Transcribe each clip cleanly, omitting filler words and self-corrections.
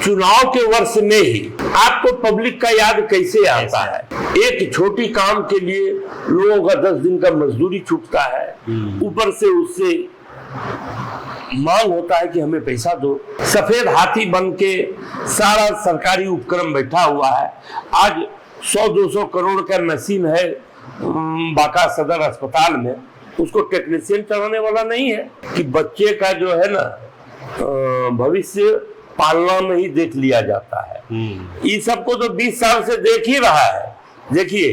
चुनाव के वर्ष में ही आपको पब्लिक का याद कैसे आता है? एक छोटी काम के लिए लोगों का 10 दिन का मजदूरी छूटता है, ऊपर से उससे मांग होता है कि हमें पैसा दो। सफेद हाथी बन के सारा सरकारी उपक्रम बैठा हुआ है। आज 100-200 करोड़ का मशीन है बांका सदर अस्पताल में, उसको टेक्नीशियन चलाने वाला नहीं है कि बच्चे का जो है ना भविष्य पालना में ही देख लिया जाता है। ये सबको तो 20 साल से देख ही रहा है। देखिए,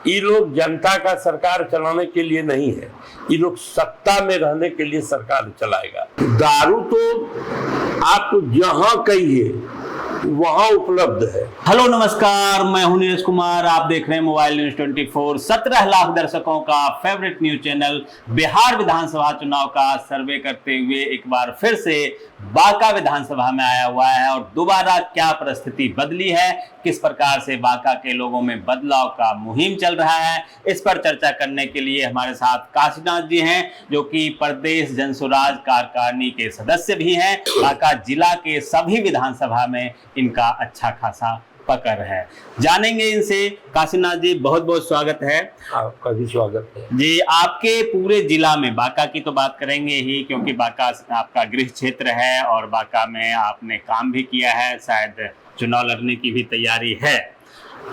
ये लोग जनता का सरकार चलाने के लिए नहीं है, ये लोग सत्ता में रहने के लिए सरकार चलाएगा। दारू तो आप जहां कहिए वहां उपलब्ध है। हेलो नमस्कार, मैं हूं नीरज कुमार। आप देख रहे हैं मोबाइल न्यूज 24। 17 लाख दर्शकों का फेवरेट न्यूज चैनल बिहार विधानसभा चुनाव का सर्वे करते हुए एक बार फिर से बांका विधानसभा में आया हुआ है। और दोबारा क्या परिस्थिति बदली है, किस प्रकार से बांका के लोगों में बदलाव का मुहिम चल रहा है, इस पर चर्चा करने के लिए हमारे साथ काशीनाथ जी हैं, जो कि प्रदेश जनसुराज कार्यकारिणी के सदस्य भी हैं। बांका जिला के सभी विधानसभा में इनका अच्छा खासा पकड़ है। जानेंगे इनसे। काशीनाथ जी, बहुत बहुत स्वागत है। आपका भी स्वागत है जी। आपके पूरे जिला में, बांका की तो बात करेंगे ही क्योंकि बांका आपका गृह क्षेत्र है और बांका में आपने काम भी किया है, शायद चुनाव लड़ने की भी तैयारी है।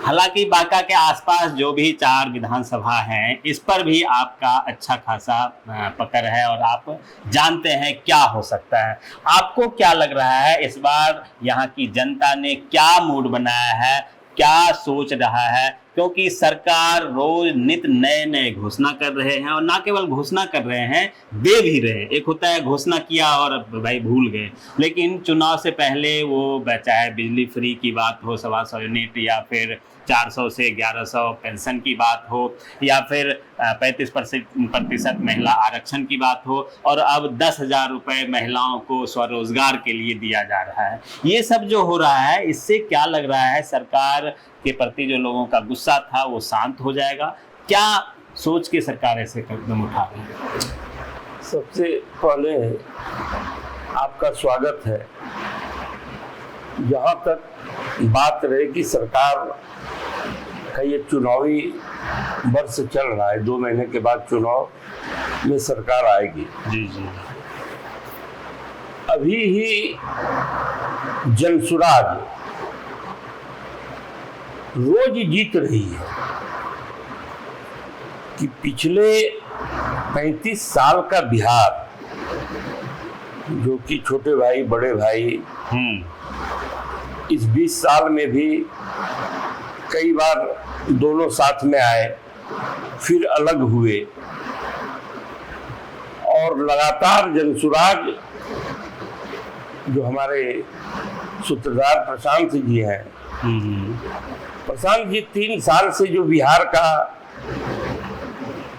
हालांकि बांका के आसपास जो भी 4 विधानसभा हैं, इस पर भी आपका अच्छा खासा पकड़ है और आप जानते हैं क्या हो सकता है। आपको क्या लग रहा है इस बार यहाँ की जनता ने क्या मूड बनाया है, क्या सोच रहा है? क्योंकि सरकार रोज नित नए नए घोषणा कर रहे हैं, और ना केवल घोषणा कर रहे हैं, दे भी रहे हैं। एक होता है घोषणा किया और भाई भूल गए, लेकिन चुनाव से पहले वो चाहे बिजली फ्री की बात हो 125 यूनिट, या फिर 400 से 1100 पेंशन की बात हो, या फिर 35% महिला आरक्षण की बात हो, और अब 10,000 रुपये महिलाओं को स्वरोजगार के लिए दिया जा रहा है। ये सब जो हो रहा है, इससे क्या लग रहा है सरकार के प्रति जो लोगों का गुस्सा था वो शांत हो जाएगा? क्या सोच के सरकार ऐसे कदम उठा रही है? सबसे पहले आपका स्वागत है। जहाँ तक बात रहे कि सरकार का ये चुनावी वर्ष चल रहा है, 2 महीने के बाद चुनाव में सरकार आएगी। जी जी। अभी ही जनसुराज रोज जीत रही है कि पिछले 35 साल का बिहार, जो कि छोटे भाई बड़े भाई इस 20 साल में भी कई बार दोनों साथ में आए, फिर अलग हुए, और लगातार जनसुराज जो हमारे सूत्रधार प्रशांत जी हैं, प्रशांत जी 3 साल से जो बिहार का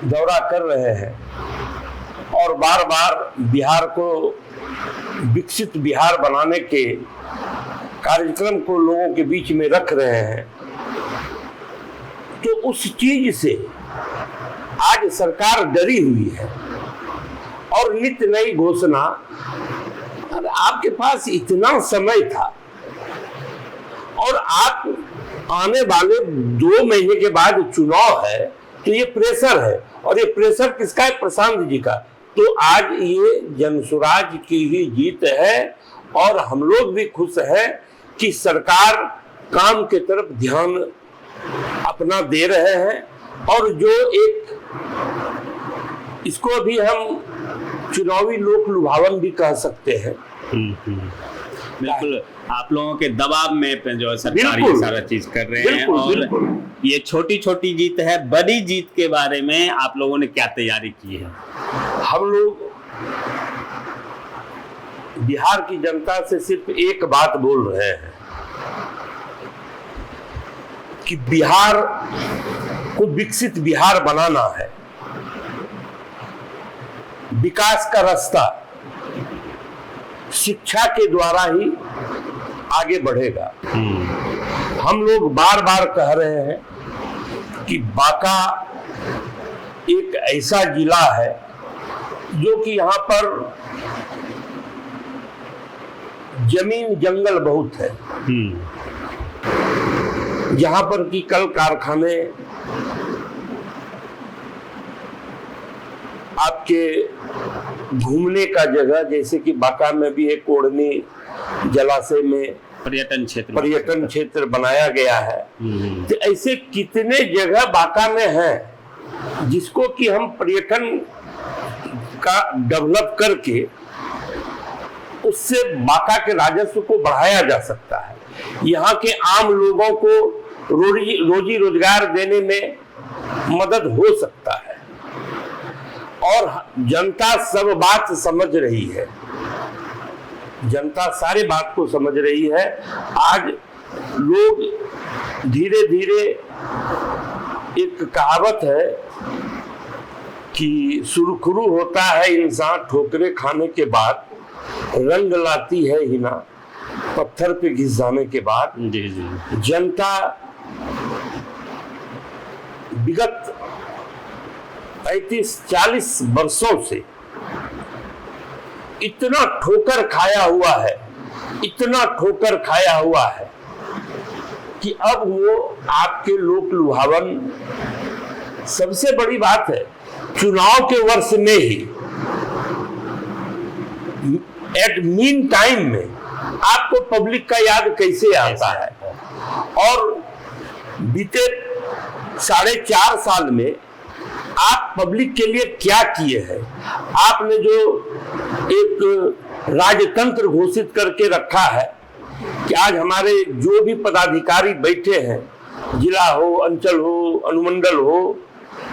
दौरा कर रहे हैं और बार बार बिहार को विकसित बिहार बनाने के कार्यक्रम को लोगों के बीच में रख रहे हैं, तो उस चीज से आज सरकार डरी हुई है और नित नई घोषणा। आपके पास इतना समय था और आप आने वाले 2 महीने के बाद चुनाव है, तो ये प्रेशर है, और ये प्रेशर किसका है? प्रशांत जी का। तो आज ये जनसुराज की ही जीत है और हम लोग भी खुश हैं कि सरकार काम के तरफ ध्यान अपना दे रहे हैं। और जो एक, इसको भी हम चुनावी लोक लुभावन भी कह सकते हैं। बिल्कुल, आप लोगों के दबाव में जो सरकार ये सारा चीज कर रहे हैं, और ये छोटी छोटी जीत है, बड़ी जीत के बारे में आप लोगों ने क्या तैयारी की है? हम लोग बिहार की जनता से सिर्फ एक बात बोल रहे हैं कि बिहार को विकसित बिहार बनाना है। विकास का रास्ता शिक्षा के द्वारा ही आगे बढ़ेगा। हम लोग बार बार कह रहे हैं कि बांका एक ऐसा जिला है जो कि यहाँ पर जमीन जंगल बहुत है, जहां पर कि कल कारखाने आपके घूमने का जगह, जैसे कि बांका में भी एक ओढ़नी जलाशय में पर्यटन क्षेत्र बनाया गया है। तो ऐसे कितने जगह बांका में हैं जिसको कि हम पर्यटन का डेवलप करके उससे बांका के राजस्व को बढ़ाया जा सकता है, यहाँ के आम लोगों को रोजी रोजगार देने में मदद हो सकता है। और जनता सब बात समझ रही है, जनता सारी बात को समझ रही है। आज लोग धीरे धीरे, एक कहावत है कि सुरखरू होता है इंसान ठोकरे खाने के बाद, रंग लाती है हिना पत्थर पे घिस जाने के बाद। जी जी। जनता विगत 35-40 वर्षों से इतना ठोकर खाया हुआ है, इतना ठोकर खाया हुआ है कि अब वो आपके लोक लुभावन। सबसे बड़ी बात है, चुनाव के वर्ष में ही एट मीन टाइम में आपको पब्लिक का याद कैसे आता है। और बीते 4.5 साल में आप पब्लिक के लिए क्या किए हैं। आपने जो एक राजतंत्र घोषित करके रखा है कि आज हमारे जो भी पदाधिकारी बैठे हैं, जिला हो, अंचल हो, अनुमंडल हो,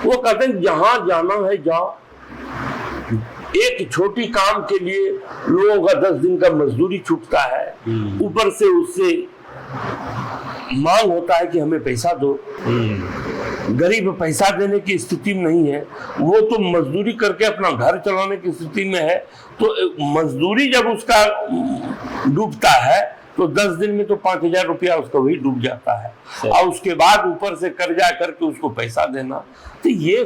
वो कहते हैं जहां जाना है जाओ। एक छोटी काम के लिए लोगों का 10 दिन का मजदूरी छूटता है, ऊपर से उससे मांग होता है कि हमें पैसा दो। गरीब पैसा देने की स्थिति में नहीं है, वो तो मजदूरी करके अपना घर चलाने की स्थिति में है। तो मजदूरी जब उसका डूबता है तो 10 दिन में तो 5,000 रुपया उसका वही डूब जाता है, और उसके बाद ऊपर से कर्जा करके उसको पैसा देना। तो ये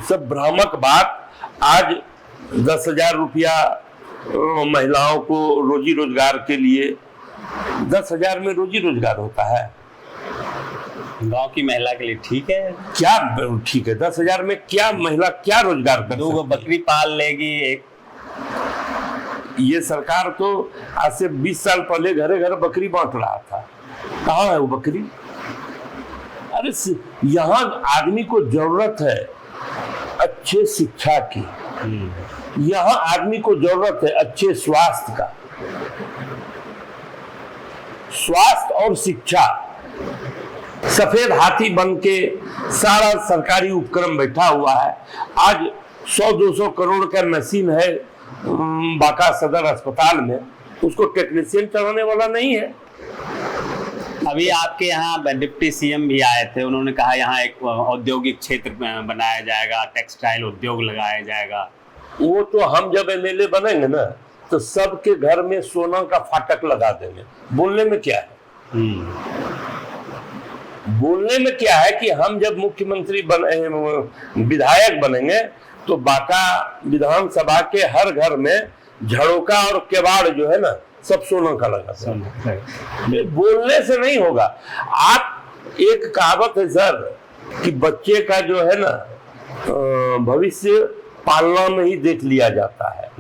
सब भ्रामक बात। आज 10,000 रुपया महिलाओं को रोजी रोजगार के लिए, 10,000 में रोजी रोजगार होता है गांव की महिला के लिए? ठीक है, क्या ठीक है? 10,000 में क्या महिला क्या रोजगार कर सकती है? 2 बकरी पाल लेगी एक। ये सरकार तो आज से 20 साल पहले घरे घर बकरी बांट रहा था, कहाँ है वो बकरी? अरे यहाँ आदमी को जरूरत है अच्छे शिक्षा की, यहाँ आदमी को जरूरत है अच्छे स्वास्थ्य का। स्वास्थ्य और शिक्षा सफेद हाथी बन के सारा सरकारी उपक्रम बैठा हुआ है। आज 100-200 करोड़ का मशीन है बांका सदर अस्पताल में, उसको टेक्नीशियन चलाने वाला नहीं है। अभी आपके यहाँ डिप्टी सीएम भी आए थे, उन्होंने कहा यहाँ एक औद्योगिक क्षेत्र बनाया जाएगा, टेक्सटाइल उद्योग लगाया जाएगा। वो तो हम जब एमएलए बनेंगे ना तो सबके घर में सोना का फाटक लगा देंगे। बोलने में क्या है? बोलने में क्या है कि हम जब मुख्यमंत्री विधायक बनेंगे तो बांका विधानसभा के हर घर में झरोका और केवाड़ जो है ना सब सोना का लगा देंगे। बोलने से नहीं होगा। आप एक कहावत है सर कि बच्चे का जो है ना भविष्य पालना में ही देख लिया जाता है।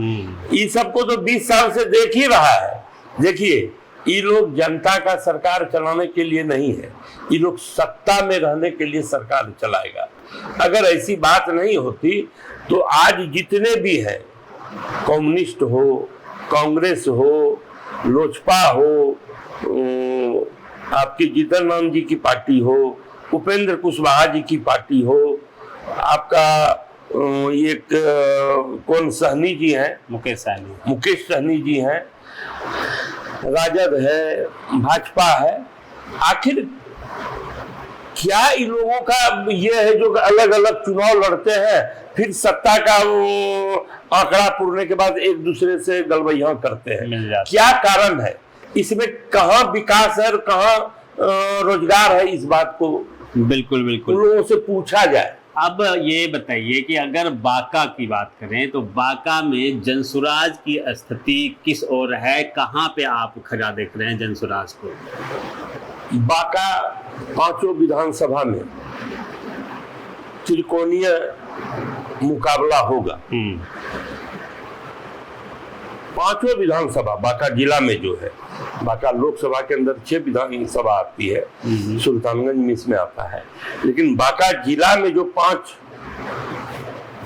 ये सबको तो 20 साल से देख ही रहा है। देखिए, ये लोग जनता का सरकार चलाने के लिए नहीं है, ये लोग सत्ता में रहने के लिए सरकार चलाएगा। अगर ऐसी बात नहीं होती तो आज जितने भी हैं, कम्युनिस्ट हो, कांग्रेस हो, लोजपा हो, आपकी जीतन राम जी की पार्टी हो, उपेंद्र कुशवाहा जी की पार्टी हो, आपका एक कौन सहनी जी हैं, मुकेश सहनी जी हैं, राजद है, भाजपा है, आखिर क्या इन लोगों का ये है जो अलग अलग चुनाव लड़ते हैं, फिर सत्ता का वो आंकड़ा पूरने के बाद एक दूसरे से गलबैया करते हैं? क्या कारण है इसमें? कहाँ विकास है और कहाँ रोजगार है? इस बात को बिल्कुल लोगों से पूछा जाए। अब ये बताइए कि अगर बांका की बात करें तो बांका में जनसुराज की स्थिति किस ओर है, कहाँ पे आप खड़ा देख रहे हैं जनसुराज को? बांका पांचों विधानसभा में त्रिकोणीय मुकाबला होगा। पांचों विधानसभा बांका जिला में जो है, बांका लोकसभा के अंदर 6 विधानसभा आती है, सुल्तानगंज में इसमें आता है, लेकिन बांका जिला में जो 5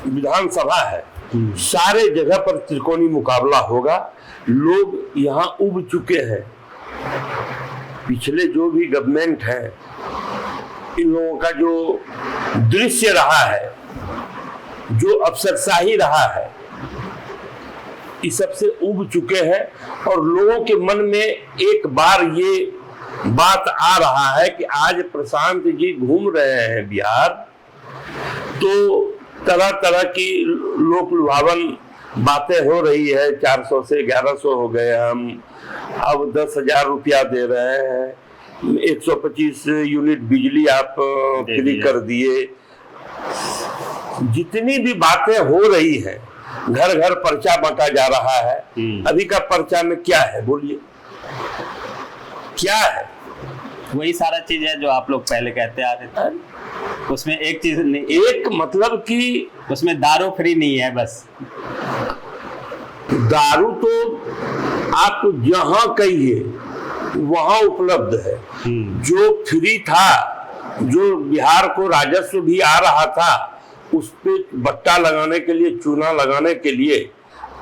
विधानसभा है, सारे जगह पर त्रिकोणीय मुकाबला होगा। लोग यहाँ उब चुके हैं। पिछले जो भी गवर्नमेंट है, इन लोगों का जो दृश्य रहा है, जो अफसरशाही रहा है, इस सब से उब चुके हैं और लोगों के मन में एक बार ये बात आ रहा है कि आज प्रशांत जी घूम रहे हैं बिहार, तो तरह तरह की लोक लुभावन बातें हो रही है। 400 से 1100 हो गए हम, अब 10,000 रुपया दे रहे हैं, 125 यूनिट बिजली आप फ्री कर दिए। जितनी भी बातें हो रही है, घर घर पर्चा बांटा जा रहा है। अभी का पर्चा में क्या है, बोलिए क्या है? वही सारा चीज है जो आप लोग पहले कहते आ रहे थे। उसमें एक चीज नहीं, एक मतलब कि उसमें दारू फ्री नहीं है। बस दारू तो आप जहां कहिए वहां उपलब्ध है। जो फ्री था, जो बिहार को राजस्व भी आ रहा था, उस पे बट्टा लगाने के लिए, चूना लगाने के लिए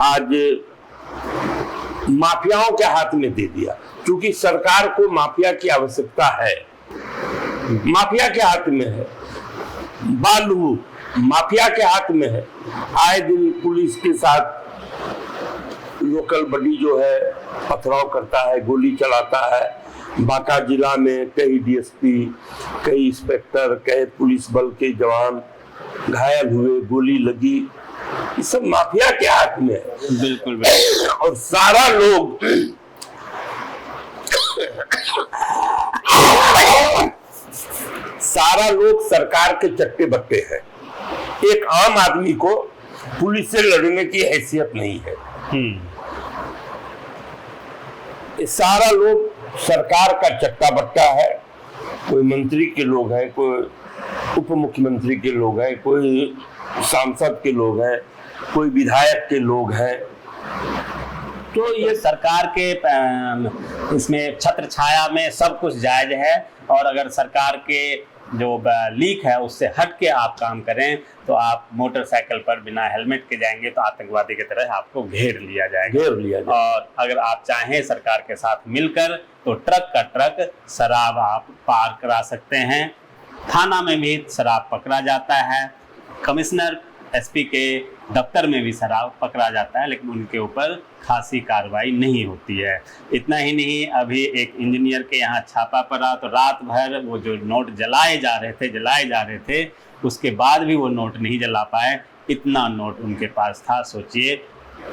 आज माफियाओं के हाथ में दे दिया। क्योंकि सरकार को माफिया की आवश्यकता है, माफिया के हाथ में है। बालू माफिया के हाथ में है। आए दिन पुलिस के साथ लोकल बॉडी जो है पथराव करता है, गोली चलाता है। बांका जिला में कई डीएसपी, कई इंस्पेक्टर, कई पुलिस बल के जवान घायल हुए, गोली लगी। ये सब माफिया के हाथ में है। बिल्कुल बिल्कुल। और सारा लोग सरकार के चट्टे बट्टे हैं। एक आम आदमी को पुलिस से लड़ने की हैसियत नहीं है। ये सारा लोग सरकार का चट्टा बट्टा है। कोई मंत्री के लोग हैं, कोई उप मुख्यमंत्री के लोग हैं, कोई सांसद के लोग हैं, कोई विधायक के लोग हैं। तो ये सरकार के इसमें छत्र छाया में सब कुछ जायज है। और अगर सरकार के जो लीक है उससे हट के आप काम करें तो आप मोटरसाइकिल पर बिना हेलमेट के जाएंगे तो आतंकवादी की तरह आपको घेर लिया जाएगा। और अगर आप चाहें सरकार के साथ मिलकर तो ट्रक का ट्रक शराब आप पार करा सकते हैं। थाना में भी शराब पकड़ा जाता है, कमिश्नर एसपी के दफ्तर में भी शराब पकड़ा जाता है, लेकिन उनके ऊपर खासी कार्रवाई नहीं होती है। इतना ही नहीं, अभी एक इंजीनियर के यहाँ छापा पड़ा तो रात भर वो जो नोट जलाए जा रहे थे, उसके बाद भी वो नोट नहीं जला पाए। इतना नोट उनके पास था। सोचिए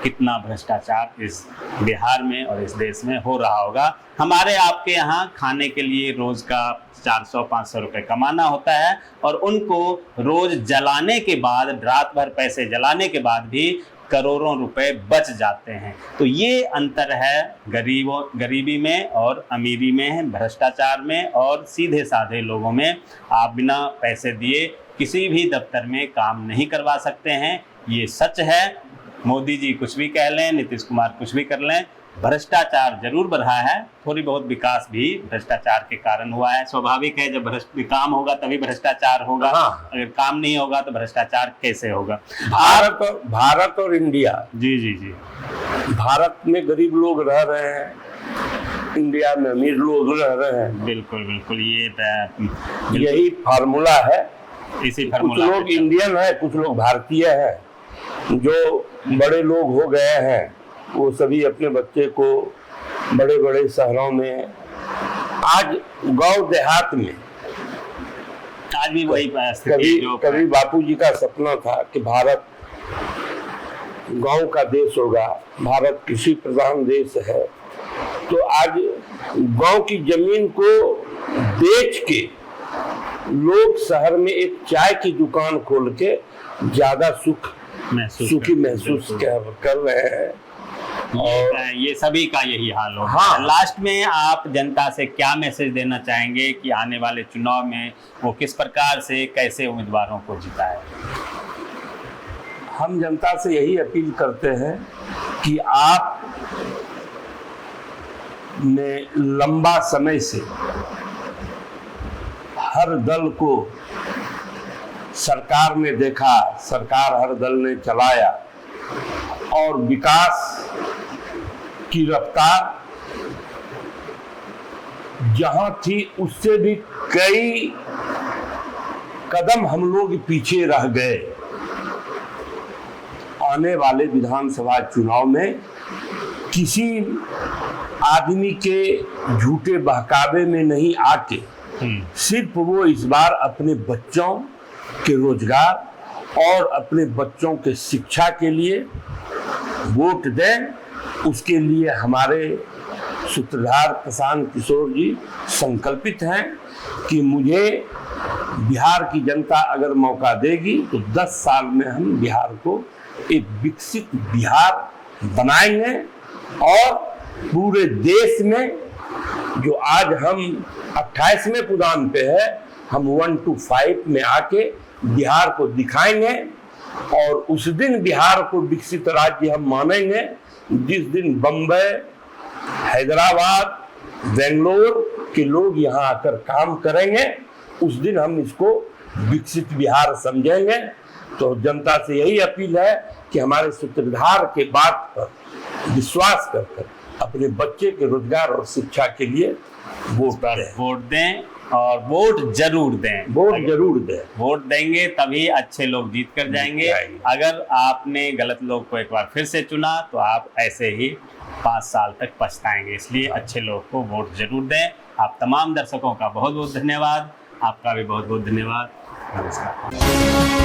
कितना भ्रष्टाचार इस बिहार में और इस देश में हो रहा होगा। हमारे आपके यहाँ खाने के लिए रोज का 400-500 रुपये कमाना होता है और उनको रोज जलाने के बाद, रात भर पैसे जलाने के बाद भी करोड़ों रुपए बच जाते हैं। तो ये अंतर है गरीबी में और अमीरी में, भ्रष्टाचार में और सीधे साधे लोगों में। आप बिना पैसे दिए किसी भी दफ्तर में काम नहीं करवा सकते हैं, ये सच है। मोदी जी कुछ भी कह लें, नीतीश कुमार कुछ भी कर लें, भ्रष्टाचार जरूर बढ़ा है। थोड़ी बहुत विकास भी भ्रष्टाचार के कारण हुआ है। स्वाभाविक है, जब काम होगा तभी भ्रष्टाचार होगा। अगर काम नहीं होगा तो भ्रष्टाचार कैसे होगा? भारत और इंडिया, जी जी जी, भारत में गरीब लोग रह रहे हैं, इंडिया में अमीर लोग रह रहे हैं। बिल्कुल बिल्कुल, यही फार्मूला है। इसी कुछ लोग इंडियन है, कुछ लोग भारतीय है। जो बड़े लोग हो गए हैं वो सभी अपने बच्चे को बड़े बड़े शहरों में, आज गांव देहात में, आज भी वही कभी बापूजी का सपना था कि भारत गांव का देश होगा, भारत कृषि प्रधान देश है। तो आज गांव की जमीन को बेच के लोग शहर में एक चाय की दुकान खोल के ज्यादा सुखी महसूस कर रहे हैं। और ये सभी का यही हाल हो। हाँ। लास्ट में आप जनता से क्या मैसेज देना चाहेंगे कि आने वाले चुनाव में वो किस प्रकार से कैसे उम्मीदवारों को जिताए? हम जनता से यही अपील करते हैं कि आप ने लंबा समय से हर दल को सरकार में देखा, सरकार हर दल ने चलाया और विकास की रफ्तार जहां थी उससे भी कई कदम हम लोग पीछे रह गए। आने वाले विधानसभा चुनाव में किसी आदमी के झूठे बहकावे में नहीं आके सिर्फ वो इस बार अपने बच्चों के रोजगार और अपने बच्चों के शिक्षा के लिए वोट दें। उसके लिए हमारे सूत्रधार प्रशांत किशोर जी संकल्पित हैं कि मुझे बिहार की जनता अगर मौका देगी तो 10 साल में हम बिहार को एक विकसित बिहार बनाएंगे और पूरे देश में जो आज हम 28वें पुदान पे है, हम 1 to 5 में आके बिहार को दिखाएंगे और उस दिन बिहार को विकसित राज्य हम मानेंगे जिस दिन बम्बई, हैदराबाद, बेंगलोर के लोग यहाँ आकर काम करेंगे। उस दिन हम इसको विकसित बिहार समझेंगे। तो जनता से यही अपील है कि हमारे सूत्रधार के बात पर विश्वास कर अपने बच्चे के रोजगार और शिक्षा के लिए वोट दें और वोट जरूर दें। वोट देंगे तभी अच्छे लोग जीत कर जाएंगे। अगर आपने गलत लोग को एक बार फिर से चुना तो आप ऐसे ही 5 साल तक पछताएंगे। इसलिए अच्छे लोग को वोट जरूर दें। आप तमाम दर्शकों का बहुत बहुत धन्यवाद। आपका भी बहुत बहुत धन्यवाद। नमस्कार।